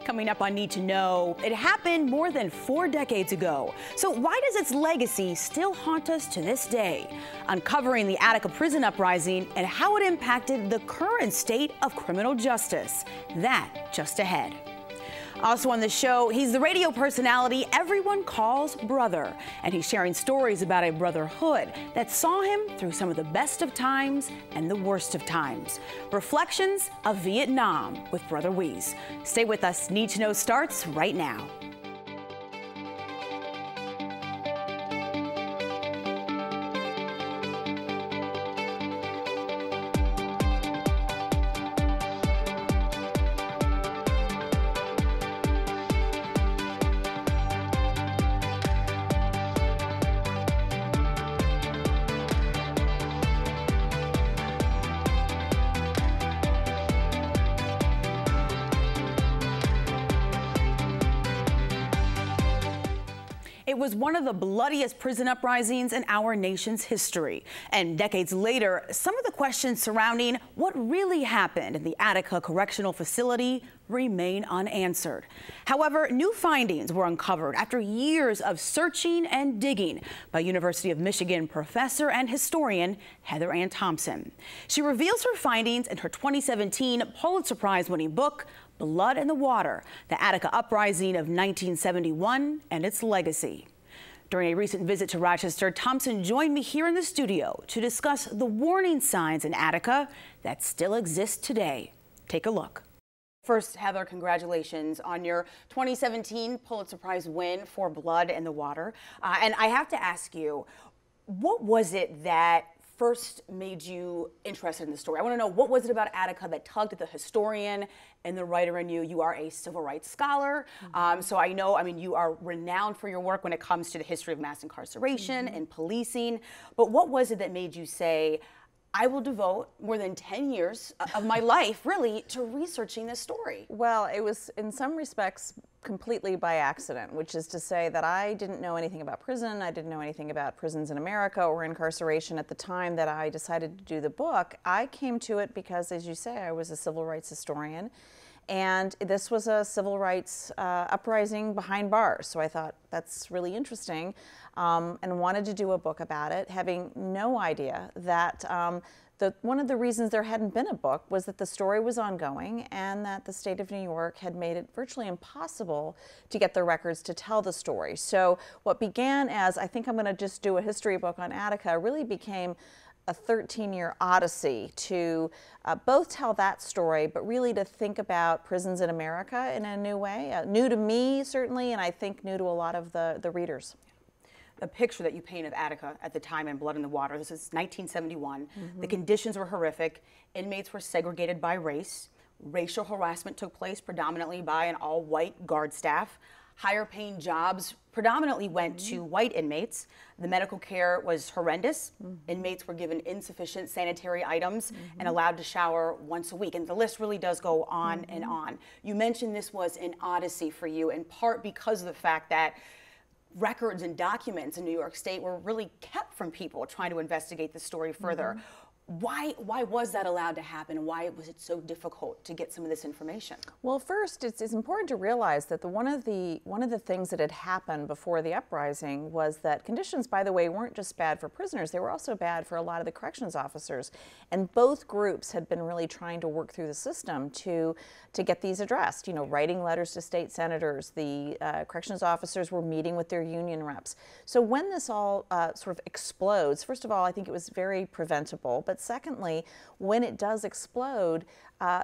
Coming up on Need to Know, it happened more than 4 decades ago. So why does its legacy still haunt us to this day? Uncovering the Attica prison uprising and how it impacted the current state of criminal justice. That just ahead. Also on the show, he's the radio personality everyone calls brother, and he's sharing stories about a brotherhood that saw him through some of the best of times and the worst of times. Reflections of Vietnam with Brother Wease. Stay with us. Need to Know starts right now. It was one of the bloodiest prison uprisings in our nation's history. And decades later, some of the questions surrounding what really happened in the Attica Correctional Facility remain unanswered. However, new findings were uncovered after years of searching and digging by University of Michigan professor and historian Heather Ann Thompson. She reveals her findings in her 2017 Pulitzer Prize-winning book, Blood in the Water, the Attica Uprising of 1971 and its legacy. During a recent visit to Rochester, Thompson joined me here in the studio to discuss the warning signs in Attica that still exist today. Take a look. First, Heather, congratulations on your 2017 Pulitzer Prize win for Blood in the Water. And I have to ask you, what was it that first made you interested in the story? I want to know, what was it about Attica that tugged at the historian and the writer in you? You are a civil rights scholar, so I know, you are renowned for your work when it comes to the history of mass incarceration and policing. But what was it that made you say, I will devote more than 10 years of my life, really, to researching this story? Well, it was, in some respects, completely by accident, which is to say that I didn't know anything about prison. I didn't know anything about prisons in America or incarceration at the time that I decided to do the book. I came to it because, as you say, I was a civil rights historian, and this was a civil rights uprising behind bars. So I thought that's really interesting, and wanted to do a book about it, having no idea that one of the reasons there hadn't been a book was that the story was ongoing and that the state of New York had made it virtually impossible to get the records to tell the story. So what began as, I think I'm going to just do a history book on Attica, really became a 13-year odyssey to both tell that story, but really to think about prisons in America in a new way, new to me certainly, and I think new to a lot of the readers. The picture that you paint of Attica at the time in Blood in the Water, this is 1971. The conditions were horrific. Inmates were segregated by race. Racial harassment took place predominantly by an all-white guard staff. Higher paying jobs predominantly went to white inmates. The medical care was horrendous. Inmates were given insufficient sanitary items and allowed to shower once a week. And the list really does go on and on. You mentioned this was an odyssey for you, in part because of the fact that records and documents in New York State were really kept from people trying to investigate the story further. Why was that allowed to happen? Why was it so difficult to get some of this information? Well, first, it's important to realize that one of the things that had happened before the uprising was that conditions, by the way, weren't just bad for prisoners, they were also bad for a lot of the corrections officers. And both groups had been really trying to work through the system to get these addressed, writing letters to state senators. The corrections officers were meeting with their union reps. So when this all sort of explodes, first of all, I think it was very preventable, but secondly, when it does explode,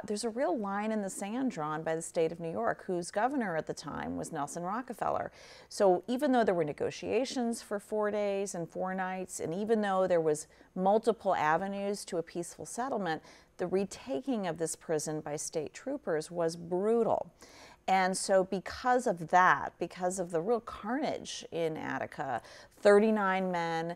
there's a real line in the sand drawn by the state of New York, whose governor at the time was Nelson Rockefeller. So even though there were negotiations for 4 days and 4 nights, and even though there was multiple avenues to a peaceful settlement, the retaking of this prison by state troopers was brutal. And so because of that, because of the real carnage in Attica, 39 men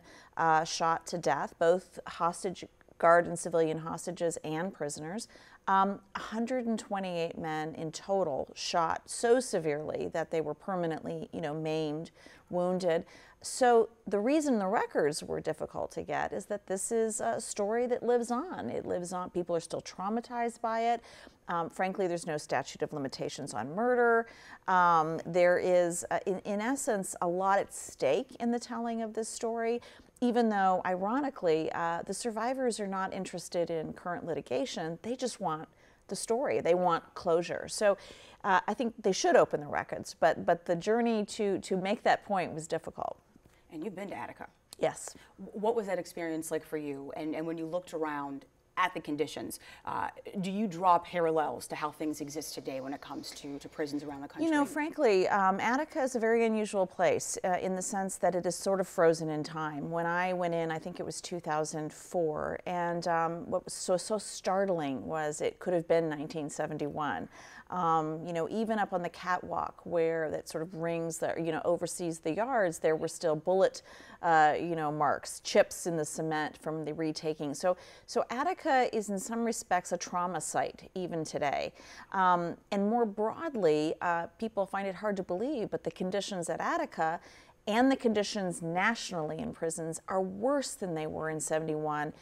shot to death, both hostage guard and civilian hostages and prisoners. 128 men in total shot so severely that they were permanently, maimed, wounded. So the reason the records were difficult to get is that this is a story that lives on. It lives on. People are still traumatized by it. Frankly, there's no statute of limitations on murder. There is, in essence, a lot at stake in the telling of this story, even though, ironically, the survivors are not interested in current litigation. They just want the story. They want closure. So I think they should open the records, but the journey to make that point was difficult. And you've been to Attica. Yes. What was that experience like for you? And when you looked around at the conditions, do you draw parallels to how things exist today when it comes to prisons around the country? Frankly, Attica is a very unusual place in the sense that it is sort of frozen in time. When I went in, I think it was 2004, and what was so startling was it could have been 1971. Even up on the catwalk where that sort of rings, oversees the yards, there were still bullet, marks, chips in the cement from the retaking. So Attica is in some respects a trauma site even today. And more broadly, people find it hard to believe, but the conditions at Attica and the conditions nationally in prisons are worse than they were in '71.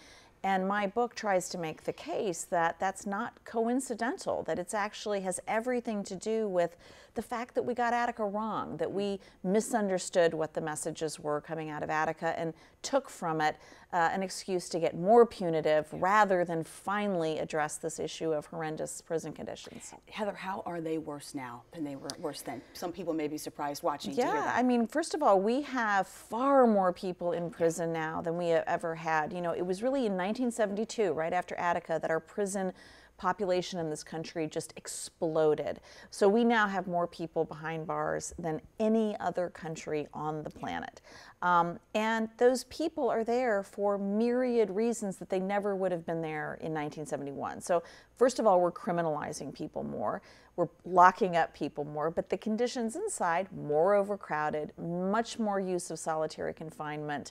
And my book tries to make the case that that's not coincidental, that it's actually has everything to do with the fact that we got Attica wrong, that we misunderstood what the messages were coming out of Attica and took from it an excuse to get more punitive rather than finally address this issue of horrendous prison conditions. Heather, how are they worse now than they were worse then? Some people may be surprised watching to hear that. I mean, first of all, we have far more people in prison now than we have ever had. It was really in 1972, right after Attica, that our prison population in this country just exploded. So we now have more people behind bars than any other country on the planet. And those people are there for myriad reasons that they never would have been there in 1971. So first of all, we're criminalizing people more. We're locking up people more, but the conditions inside, more overcrowded, much more use of solitary confinement,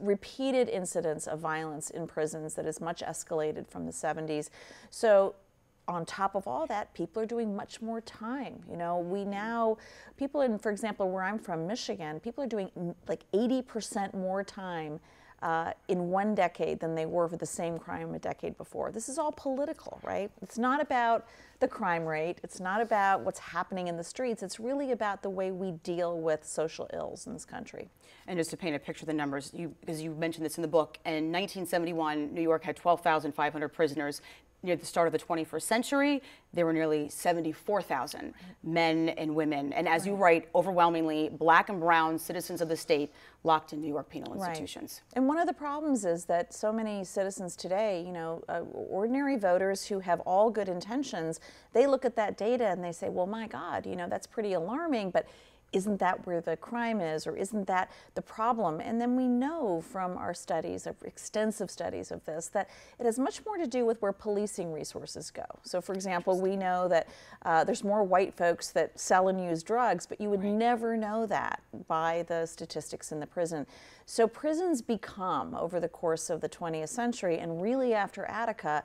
repeated incidents of violence in prisons that is much escalated from the 70s. So on top of all that, people are doing much more time. People in, for example, where I'm from, Michigan, people are doing like 80% more time in one decade than they were for the same crime a decade before. This is all political, right? It's not about the crime rate. It's not about what's happening in the streets. It's really about the way we deal with social ills in this country. And just to paint a picture of the numbers, because you mentioned this in the book, in 1971, New York had 12,500 prisoners. Near the start of the 21st century, there were nearly 74,000 men and women. And as you write, overwhelmingly black and brown citizens of the state locked in New York penal institutions. And one of the problems is that so many citizens today, ordinary voters who have all good intentions, they look at that data and they say, well, my God, that's pretty alarming, but isn't that where the crime is, or isn't that the problem? And then we know from our studies, extensive studies of this, that it has much more to do with where policing resources go. So for example, we know that there's more white folks that sell and use drugs, but you would never know that by the statistics in the prison. So prisons become, over the course of the 20th century, and really after Attica,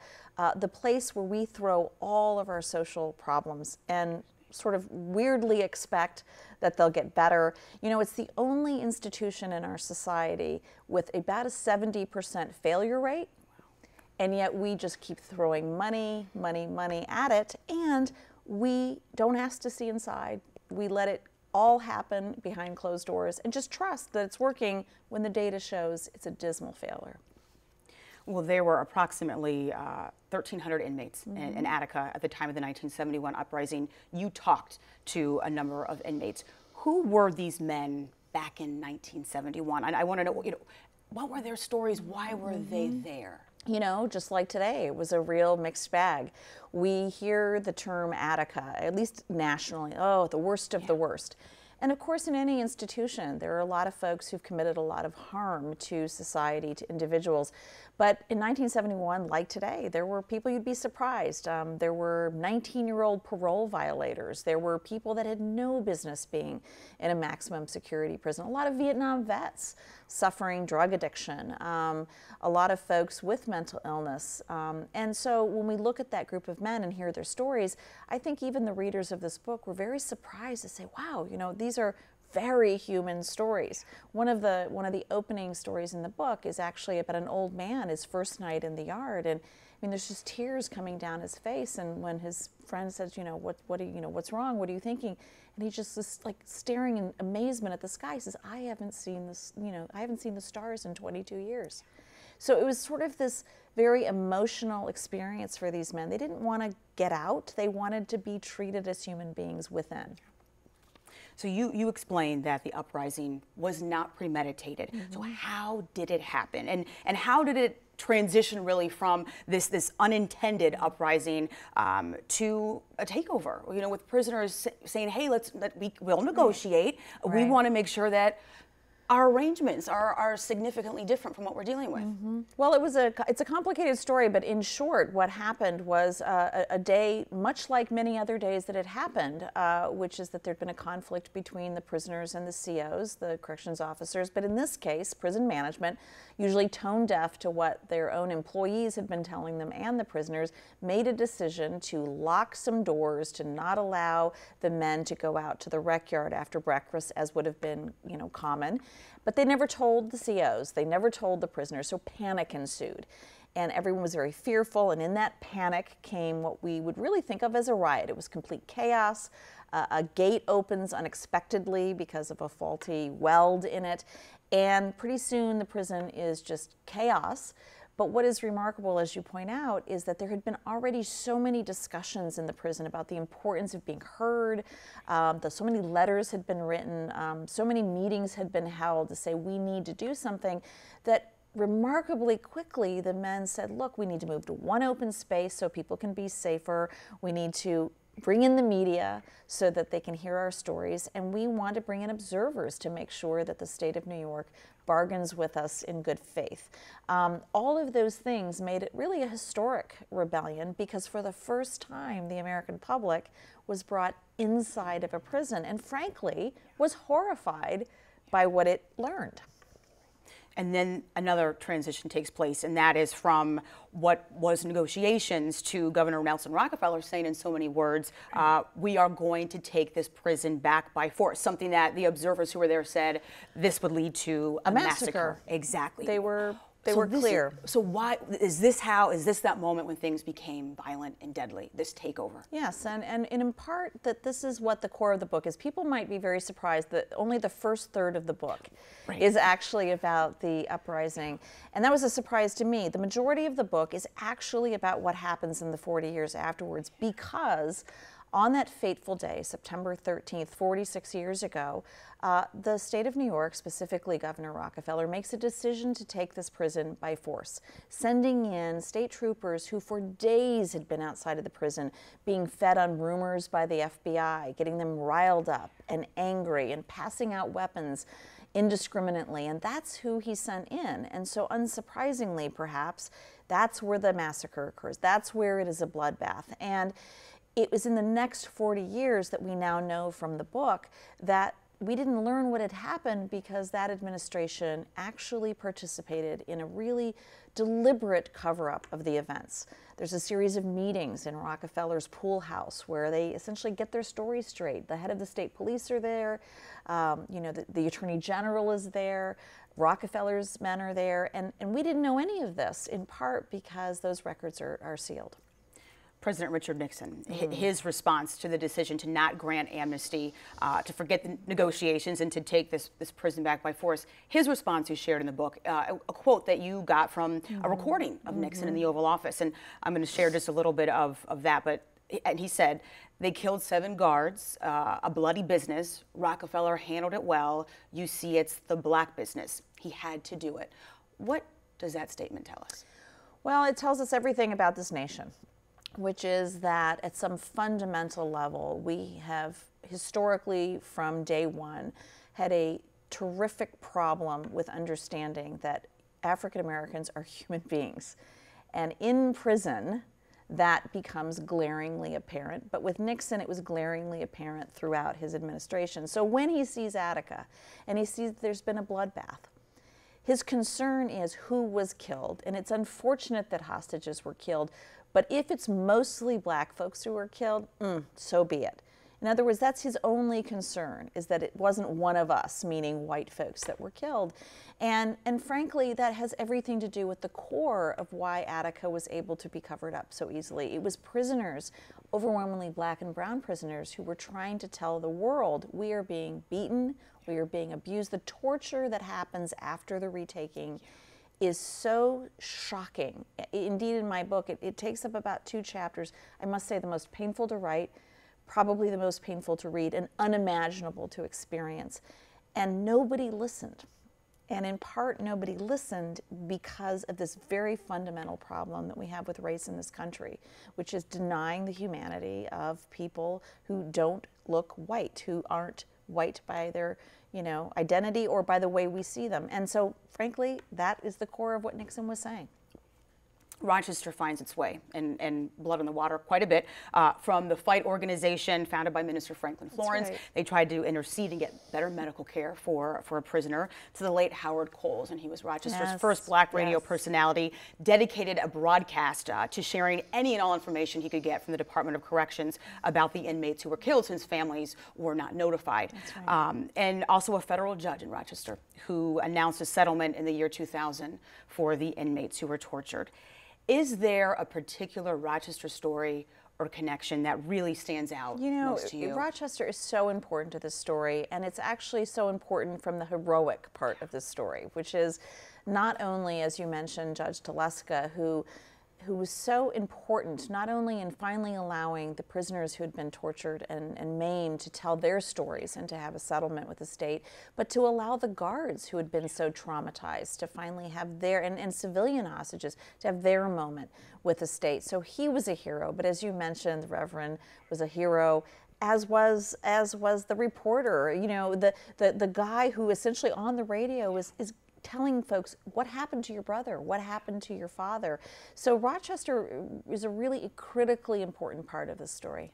the place where we throw all of our social problems and sort of weirdly expect that they'll get better. It's the only institution in our society with about a 70% failure rate, and yet we just keep throwing money at it, and we don't ask to see inside. We let it all happen behind closed doors and just trust that it's working when the data shows it's a dismal failure. Well, there were approximately 1,300 inmates in Attica at the time of the 1971 uprising. You talked to a number of inmates. Who were these men back in 1971? And I want to know, what were their stories? Why were they there? Just like today, it was a real mixed bag. We hear the term Attica, at least nationally, oh, the worst of the worst. And of course, in any institution, there are a lot of folks who've committed a lot of harm to society, to individuals. But in 1971, like today, there were people you'd be surprised. There were 19-year-old parole violators. There were people that had no business being in a maximum security prison. A lot of Vietnam vets suffering drug addiction. A lot of folks with mental illness. And so when we look at that group of men and hear their stories, I think even the readers of this book were very surprised to say, wow, you know, these are very human stories. One of the opening stories in the book is actually about an old man, his first night in the yard, and I mean, there's just tears coming down his face. And when his friend says, you know, what's wrong? What are you thinking? And he just is like staring in amazement at the sky. He says, I haven't seen this, you know, I haven't seen the stars in 22 years. So it was sort of this very emotional experience for these men. They didn't want to get out. They wanted to be treated as human beings within. So you explained that the uprising was not premeditated. So how did it happen? And how did it transition really from this unintended uprising to a takeover? You know, with prisoners saying, hey, we'll negotiate. Right. We want to make sure that our arrangements are significantly different from what we're dealing with. Well, it's a complicated story, but in short, what happened was a day much like many other days that had happened, which is that there'd been a conflict between the prisoners and the COs, the corrections officers, but in this case, prison management, usually tone deaf to what their own employees had been telling them and the prisoners, made a decision to lock some doors, to not allow the men to go out to the rec yard after breakfast, as would have been, you know, common. But they never told the COs, they never told the prisoners, so panic ensued. And everyone was very fearful, and in that panic came what we would really think of as a riot. It was complete chaos. A gate opens unexpectedly because of a faulty weld in it, and pretty soon the prison is just chaos. But what is remarkable, as you point out, is that there had been already so many discussions in the prison about the importance of being heard. So many letters had been written, so many meetings had been held to say we need to do something, that remarkably quickly the men said, look, we need to move to one open space so people can be safer. We need to bring in the media so that they can hear our stories, and we want to bring in observers to make sure that the state of New York bargains with us in good faith. All of those things made it really a historic rebellion, because for the first time the American public was brought inside of a prison and frankly was horrified by what it learned. And then another transition takes place, and that is from what was negotiations to Governor Nelson Rockefeller saying in so many words, we are going to take this prison back by force, something that the observers who were there said this would lead to a massacre. Exactly. They were clear. So why is this that moment when things became violent and deadly, this takeover? Yes, and in part that this is what the core of the book is. People might be very surprised that only the first third of the book is actually about the uprising. And that was a surprise to me. The majority of the book is actually about what happens in the 40 years afterwards, because on that fateful day, September 13th, 46 years ago, the state of New York, specifically Governor Rockefeller, makes a decision to take this prison by force, sending in state troopers who for days had been outside of the prison, being fed on rumors by the FBI, getting them riled up and angry and passing out weapons indiscriminately. And that's who he sent in. And so unsurprisingly, perhaps, that's where the massacre occurs. That's where it is a bloodbath. And it was in the next 40 years that we now know from the book that we didn't learn what had happened because that administration actually participated in a really deliberate cover-up of the events. There's a series of meetings in Rockefeller's pool house where they essentially get their story straight. The head of the state police are there, the attorney general is there, Rockefeller's men are there, and we didn't know any of this, in part because those records are sealed. President Richard Nixon, his response to the decision to not grant amnesty, to forget the negotiations and to take this prison back by force, his response is shared in the book, a quote that you got from a recording of Nixon in the Oval Office. And I'm going to share just a little bit of that. And he said, they killed 7 guards, a bloody business. Rockefeller handled it well. You see, it's the black business. He had to do it. What does that statement tell us? Well, it tells us everything about this nation, which is that at some fundamental level, we have historically from day one had a terrific problem with understanding that African Americans are human beings. And in prison, that becomes glaringly apparent. But with Nixon, it was glaringly apparent throughout his administration. So when he sees Attica and he sees there's been a bloodbath, his concern is who was killed. And it's unfortunate that hostages were killed. But if it's mostly black folks who were killed, so be it. In other words, that's his only concern, is that it wasn't one of us, meaning white folks, that were killed. And frankly, that has everything to do with the core of why Attica was able to be covered up so easily. It was prisoners, overwhelmingly black and brown prisoners, who were trying to tell the world, we are being beaten, we are being abused. The torture that happens after the retaking is so shocking. Indeed, in my book, it takes up about 2 chapters. I must say the most painful to write, probably the most painful to read, and unimaginable to experience. And nobody listened. And in part, nobody listened because of this very fundamental problem that we have with race in this country, which is denying the humanity of people who don't look white, who aren't white by their, identity or by the way we see them. And so, frankly, that is the core of what Nixon was saying. Rochester finds its way in Blood on the Water quite a bit from the Fight organization founded by Minister Franklin Florence. Right. They tried to intercede and get better medical care for a prisoner, to the late Howard Coles, and he was Rochester's first black radio personality, dedicated a broadcast to sharing any and all information he could get from the Department of Corrections about the inmates who were killed, since families were not notified. That's right. And also a federal judge in Rochester who announced a settlement in the year 2000 for the inmates who were tortured. Is there a particular Rochester story or connection that really stands out most to you? Rochester is so important to this story, and it's actually so important from the heroic part of this story, which is not only, as you mentioned, Judge Teleska, who was so important, not only in finally allowing the prisoners who had been tortured and maimed to tell their stories and to have a settlement with the state, but to allow the guards who had been so traumatized to finally have their, and civilian hostages, to have their moment with the state. So he was a hero, but as you mentioned, the Reverend was a hero, as was the reporter, the guy who essentially on the radio is telling folks what happened to your brother, what happened to your father. So Rochester is a really critically important part of this story.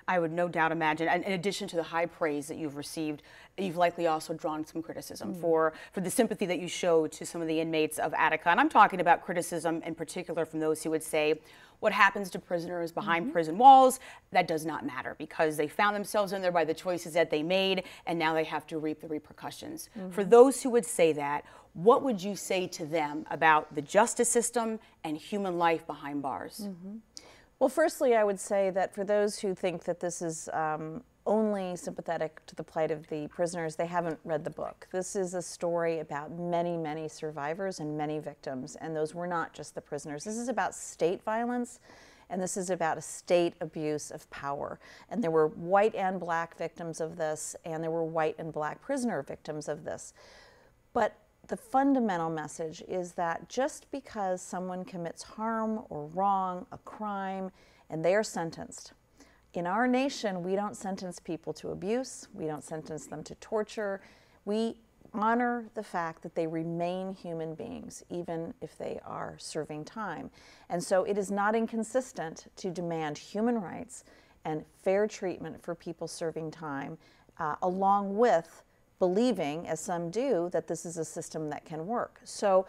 I would no doubt imagine, and in addition to the high praise that you've received, you've likely also drawn some criticism for the sympathy that you showed to some of the inmates of Attica. And I'm talking about criticism in particular from those who would say, what happens to prisoners behind prison walls, that does not matter, because they found themselves in there by the choices that they made, and now they have to reap the repercussions. For those who would say that, what would you say to them about the justice system and human life behind bars? Well, firstly, I would say that for those who think that this is only sympathetic to the plight of the prisoners, they haven't read the book. This is a story about many, many survivors and many victims, and those were not just the prisoners. This is about state violence, and this is about a state abuse of power. And there were white and black victims of this, and there were white and black prisoner victims of this. But the fundamental message is that just because someone commits harm or wrong, a crime, and they are sentenced, in our nation, we don't sentence people to abuse, we don't sentence them to torture. We honor the fact that they remain human beings, even if they are serving time. And so it is not inconsistent to demand human rights and fair treatment for people serving time, along with believing, as some do, that this is a system that can work. So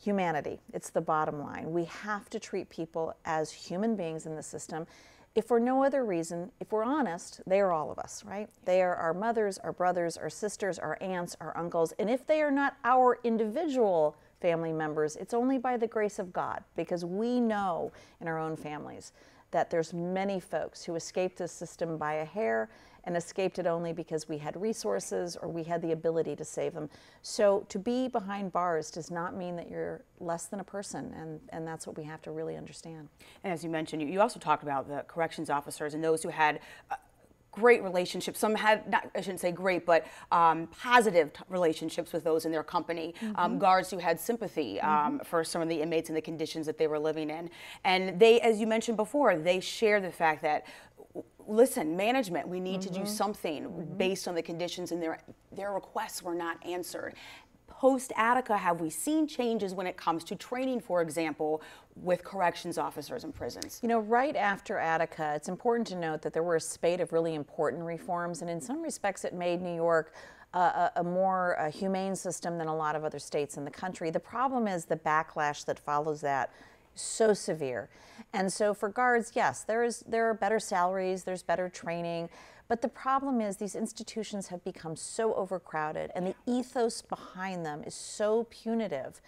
humanity, it's the bottom line. We have to treat people as human beings in the system. If for no other reason, if we're honest, they are all of us, right? They are our mothers, our brothers, our sisters, our aunts, our uncles. And if they are not our individual family members, it's only by the grace of God, because we know in our own families that there's many folks who escaped this system by a hair and escaped it only because we had resources or we had the ability to save them. So to be behind bars does not mean that you're less than a person, and that's what we have to really understand. And as you mentioned, you also talked about the corrections officers and those who had great relationships. Some had, not, I shouldn't say great, but positive relationships with those in their company. Guards who had sympathy for some of the inmates and the conditions that they were living in. And they, as you mentioned before, they share the fact that, listen, management, we need to do something based on the conditions, and their requests were not answered. post-Attica, have we seen changes when it comes to training, for example, with corrections officers in prisons? You know, right after Attica, it's important to note that there were a spate of really important reforms, and in some respects it made New York a more humane system than a lot of other states in the country. The problem is the backlash that follows that is so severe. And so for guards, yes, there are better salaries, there's better training, but the problem is these institutions have become so overcrowded and the ethos behind them is so punitive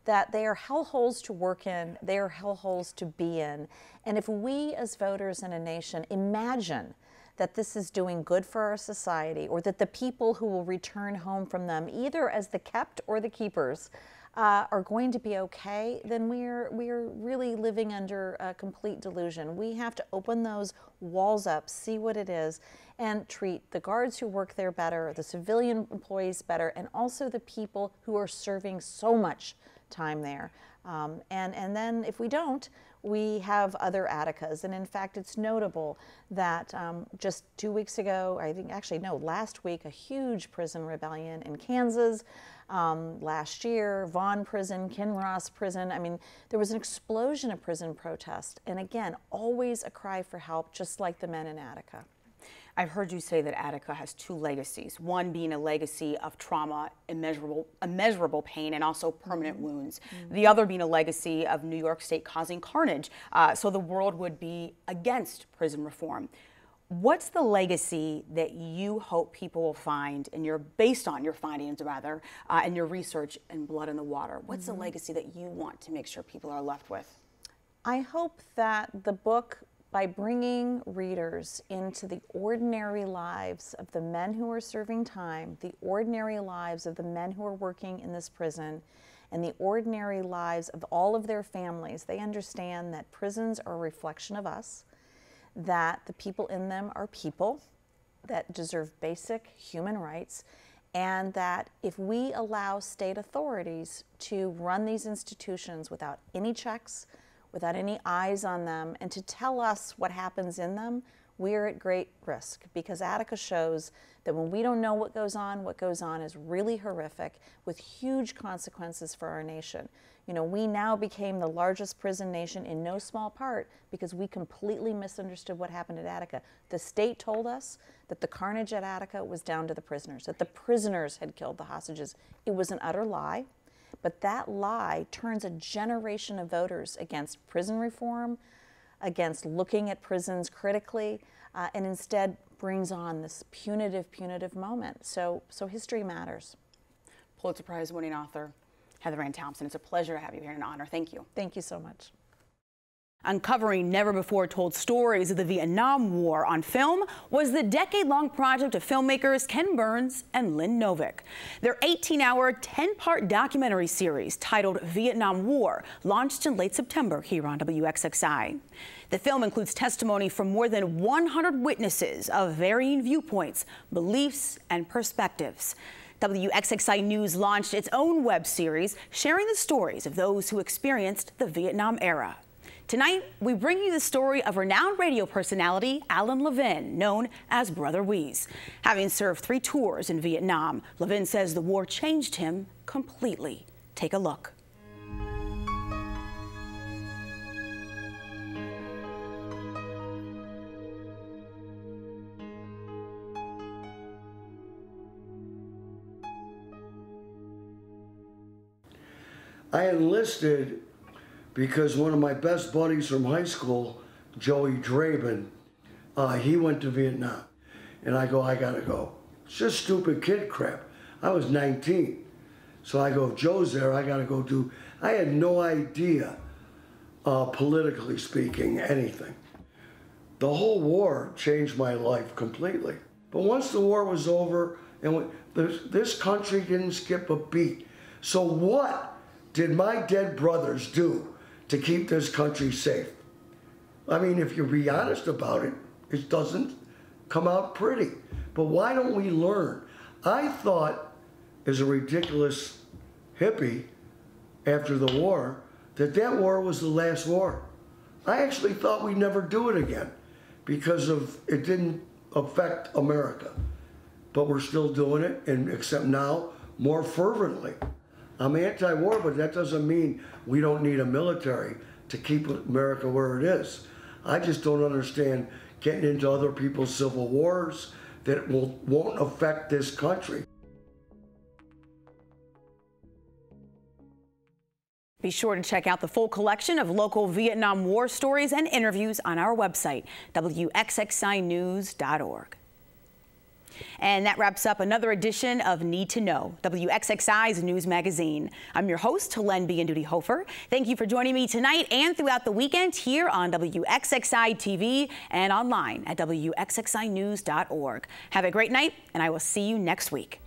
that they are hellholes to work in, they are hellholes to be in. And if we as voters in a nation imagine that this is doing good for our society, or that the people who will return home from them, either as the kept or the keepers, are going to be okay, then we're really living under a complete delusion. We have to open those walls up, see what it is, and treat the guards who work there better, the civilian employees better, and also the people who are serving so much time there. And then if we don't, we have other Atticas. And in fact, it's notable that just 2 weeks ago, I think actually, no, last week, a huge prison rebellion in Kansas. Last year, Vaughn Prison, Kinross Prison. I mean, there was an explosion of prison protest. And again, always a cry for help, just like the men in Attica. I've heard you say that Attica has two legacies, one being a legacy of trauma, immeasurable pain, and also permanent wounds. The other being a legacy of New York State causing carnage, so the world would be against prison reform. What's the legacy that you hope people will find, based on your findings rather, and your research in Blood in the Water? What's the legacy that you want to make sure people are left with? I hope that the book, by bringing readers into the ordinary lives of the men who are serving time, the ordinary lives of the men who are working in this prison, and the ordinary lives of all of their families, they understand that prisons are a reflection of us, that the people in them are people that deserve basic human rights, and that if we allow state authorities to run these institutions without any checks, without any eyes on them, and to tell us what happens in them, we're at great risk, because Attica shows that when we don't know what goes on is really horrific with huge consequences for our nation. You know, we now became the largest prison nation in no small part because we completely misunderstood what happened at Attica. The state told us that the carnage at Attica was down to the prisoners, that the prisoners had killed the hostages. It was an utter lie. But that lie turns a generation of voters against prison reform, against looking at prisons critically, and instead brings on this punitive moment. So history matters. Pulitzer Prize winning author Heather Ann Thompson, it's a pleasure to have you here and an honor. Thank you. Thank you so much. Uncovering never-before-told stories of the Vietnam War on film was the decade-long project of filmmakers Ken Burns and Lynn Novick. Their 18-hour, 10-part documentary series titled Vietnam War launched in late September here on WXXI. The film includes testimony from more than 100 witnesses of varying viewpoints, beliefs, and perspectives. WXXI News launched its own web series sharing the stories of those who experienced the Vietnam era. Tonight, we bring you the story of renowned radio personality Alan Levin, known as Brother Wease. Having served 3 tours in Vietnam, Levin says the war changed him completely. Take a look. I enlisted because one of my best buddies from high school, Joey Draben, he went to Vietnam. And I go, I gotta go. It's just stupid kid crap. I was 19. So I go, if Joe's there, I gotta go do. I had no idea, politically speaking, anything. The whole war changed my life completely. But once the war was over, and this country didn't skip a beat. So what did my dead brothers do to keep this country safe? I mean, if you be honest about it, it doesn't come out pretty. But why don't we learn? I thought, as a ridiculous hippie after the war, that war was the last war. I actually thought we'd never do it again because it didn't affect America. But we're still doing it, and except now, more fervently. I'm anti-war, but that doesn't mean we don't need a military to keep America where it is. I just don't understand getting into other people's civil wars that won't affect this country. Be sure to check out the full collection of local Vietnam War stories and interviews on our website, WXXInews.org. And that wraps up another edition of Need to Know, WXXI's news magazine. I'm your host, Len Bianduti-Hofer. Thank you for joining me tonight and throughout the weekend here on WXXI TV and online at WXXInews.org. Have a great night, and I will see you next week.